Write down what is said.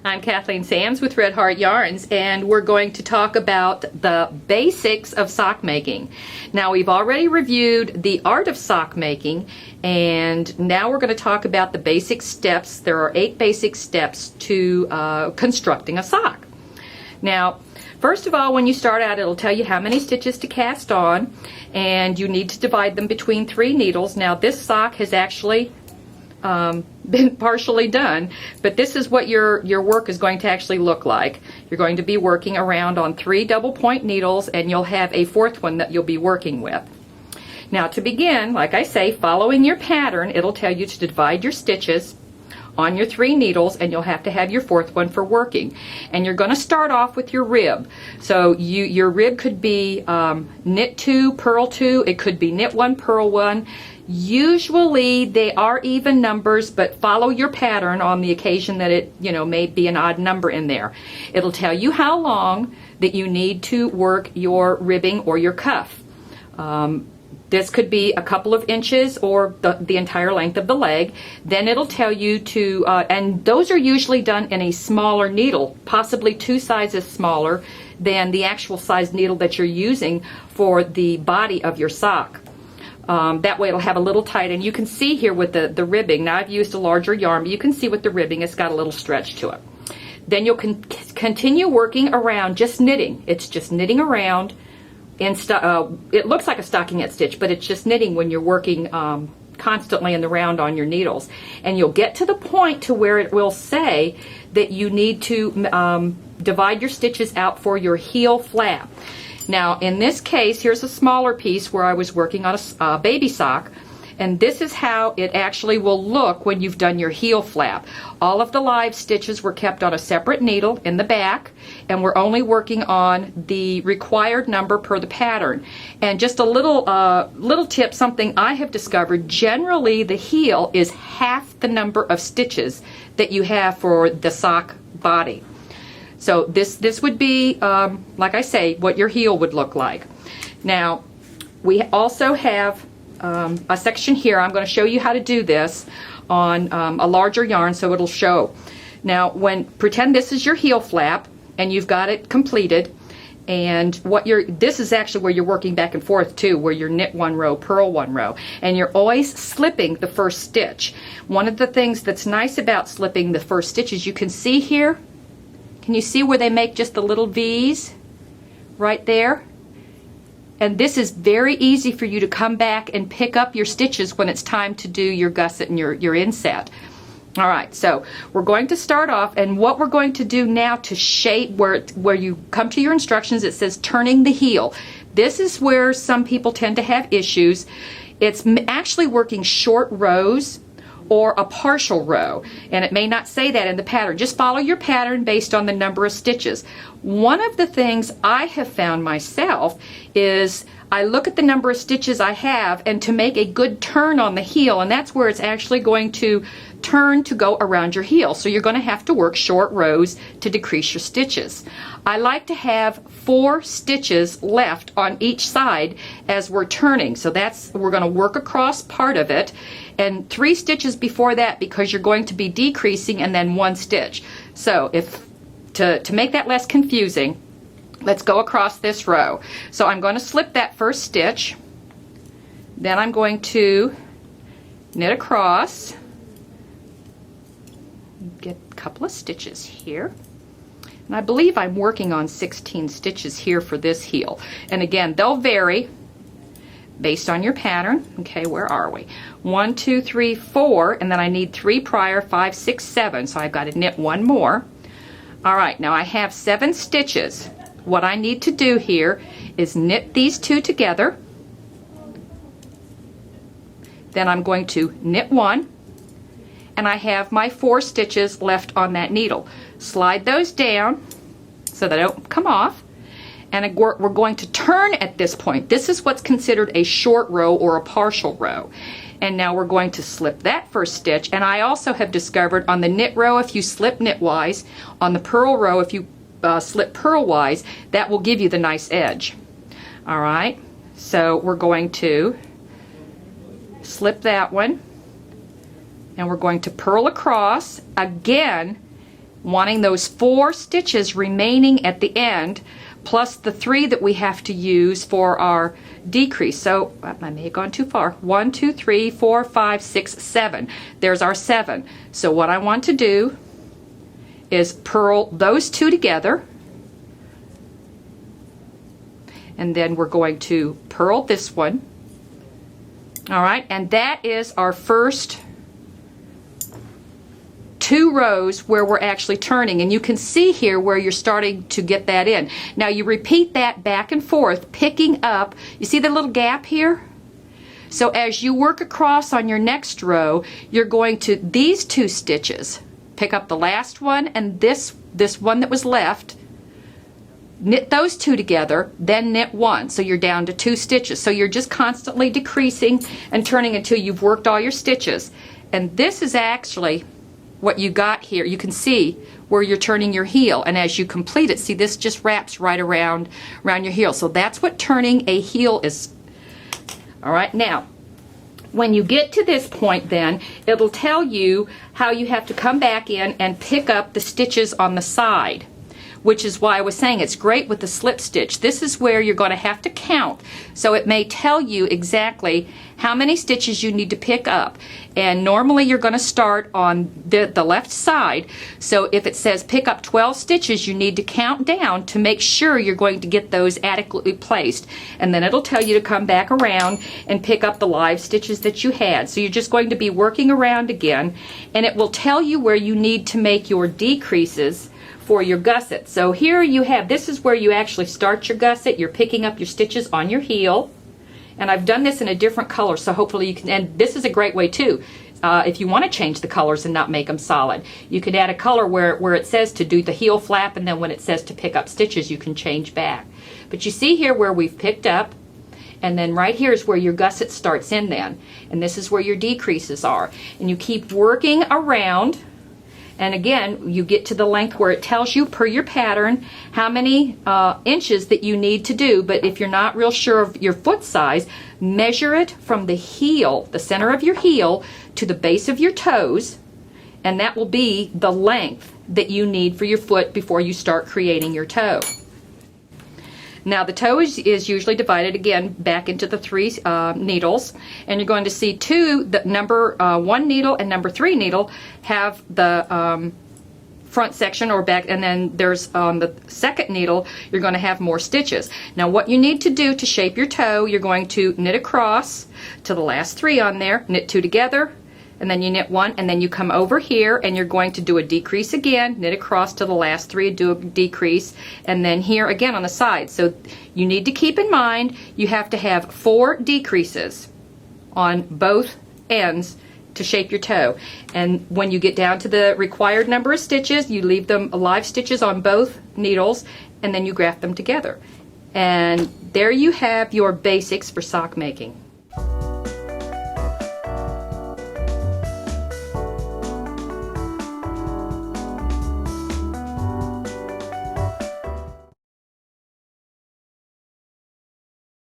I'm Kathleen Sams with Red Heart Yarns, and we're going to talk about the basics of sock making. Now, we've already reviewed the art of sock making, and now we're going to talk about the basic steps. There are 8 basic steps to constructing a sock. Now, first of all, when you start out, it'll tell you how many stitches to cast on, and you need to divide them between 3 needles. Now, this sock has actually been partially done, but this is what your work is going to actually look like. You're going to be working around on 3 double point needles, and you'll have a 4th one that you'll be working with. Now, to begin, like I say, following your pattern, it'll tell you to divide your stitches on your 3 needles, and you'll have to have your 4th one for working. And you're going to start off with your rib. So your rib could be knit 2, purl 2. It could be knit 1, purl 1. Usually they are even numbers, but follow your pattern on the occasion that it, may be an odd number in there. It'll tell you how long that you need to work your ribbing or your cuff. This could be a couple of inches or the entire length of the leg. Then it'll tell you to, and those are usually done in a smaller needle, possibly 2 sizes smaller than the actual size needle that you're using for the body of your sock. That way it'll have a little tight, and you can see here with the ribbing. Now, I've used a larger yarn, but you can see with the ribbing it's got a little stretch to it. Then you'll continue working around, just knitting. It's just knitting around. It looks like a stockinette stitch, but it's just knitting when you're working constantly in the round on your needles. And you'll get to the point to where it will say that you need to divide your stitches out for your heel flap. Now, in this case, here's a smaller piece where I was working on a baby sock, and this is how it actually will look when you've done your heel flap. All of the live stitches were kept on a separate needle in the back, and we're only working on the required number per the pattern. And just a little tip, something I have discovered, generally the heel is half the number of stitches that you have for the sock body. So this would be, like I say, what your heel would look like. Now, we also have a section here. I'm going to show you how to do this on a larger yarn so it'll show. Now, pretend this is your heel flap and you've got it completed, and this is actually where you're working back and forth too, where you're knit 1 row, purl 1 row, and you're always slipping the first stitch. One of the things that's nice about slipping the first stitch is you can see here. Can you see where they make just the little V's right there? And this is very easy for you to come back and pick up your stitches when it's time to do your gusset and your inset. All right, so we're going to start off, and what we're going to do now to shape where you come to your instructions, it says turning the heel. This is where some people tend to have issues. It's actually working short rows or a partial row, and it may not say that in the pattern. Just follow your pattern based on the number of stitches. One of the things I have found myself is I look at the number of stitches I have, and to make a good turn on the heel, and that's where it's actually going to turn to go around your heel. So you're going to have to work short rows to decrease your stitches. I like to have 4 stitches left on each side as we're turning. So we're going to work across part of it, and 3 stitches before that because you're going to be decreasing, and then 1 stitch. So to make that less confusing, let's go across this row. So I'm going to slip that first stitch, then I'm going to knit across, get a couple of stitches here, and I believe I'm working on 16 stitches here for this heel. And again, they'll vary based on your pattern. Okay, where are we? 1, 2, 3, 4, and then I need 3 prior, 5, 6, 7, so I've got to knit 1 more. All right, now I have 7 stitches. What I need to do here is knit these 2 together, then I'm going to knit 1, and I have my 4 stitches left on that needle. Slide those down so they don't come off, and we're going to turn at this point. This is what's considered a short row or a partial row. And now we're going to slip that first stitch, and I also have discovered on the knit row, if you slip knitwise, on the purl row, if you slip purlwise, that will give you the nice edge. All right, so we're going to slip that one, and we're going to purl across again wanting those 4 stitches remaining at the end, plus the 3 that we have to use for our decrease. So I may have gone too far. 1, 2, 3, 4, 5, 6, 7. There's our 7. So what I want to do is purl those 2 together, and then we're going to purl this one. All right, and that is our first 2 rows where we're actually turning, and you can see here where you're starting to get that in. Now you repeat that back and forth, picking up, you see the little gap here? So as you work across on your next row, you're going to these 2 stitches, pick up the last one and this one that was left, knit those 2 together, then knit 1. So you're down to 2 stitches. So you're just constantly decreasing and turning until you've worked all your stitches. And this is actually what you got here. You can see where you're turning your heel, and as you complete it, see this just wraps right around your heel. So that's what turning a heel is. All right, now when you get to this point, then it'll tell you how you have to come back in and pick up the stitches on the side, which is why I was saying it's great with the slip stitch. This is where you're going to have to count. So it may tell you exactly how many stitches you need to pick up. And normally you're going to start on the left side. So if it says pick up 12 stitches, you need to count down to make sure you're going to get those adequately placed. And then it'll tell you to come back around and pick up the live stitches that you had. So you're just going to be working around again, and it will tell you where you need to make your decreases for your gusset. So here you have, this is where you actually start your gusset. You're picking up your stitches on your heel, and I've done this in a different color, so hopefully you can, and this is a great way too, if you want to change the colors and not make them solid. You can add a color where it says to do the heel flap, and then when it says to pick up stitches, you can change back. But you see here where we've picked up, and then right here is where your gusset starts in then, and this is where your decreases are. And you keep working around, and again, you get to the length where it tells you per your pattern how many inches that you need to do. But if you're not real sure of your foot size, measure it from the heel, the center of your heel, to the base of your toes, and that will be the length that you need for your foot before you start creating your toe. Now the toe is usually divided again back into the 3 needles, and you're going to see the number 1 needle and number 3 needle have the front section or back, and then there's on the second needle you're going to have more stitches. Now what you need to do to shape your toe, you're going to knit across to the last 3 on there, knit 2 together, and then you knit 1, and then you come over here and you're going to do a decrease again, knit across to the last 3, do a decrease, and then here again on the side. So you need to keep in mind you have to have 4 decreases on both ends to shape your toe. And when you get down to the required number of stitches, you leave them live stitches on both needles, and then you graft them together. And there you have your basics for sock making.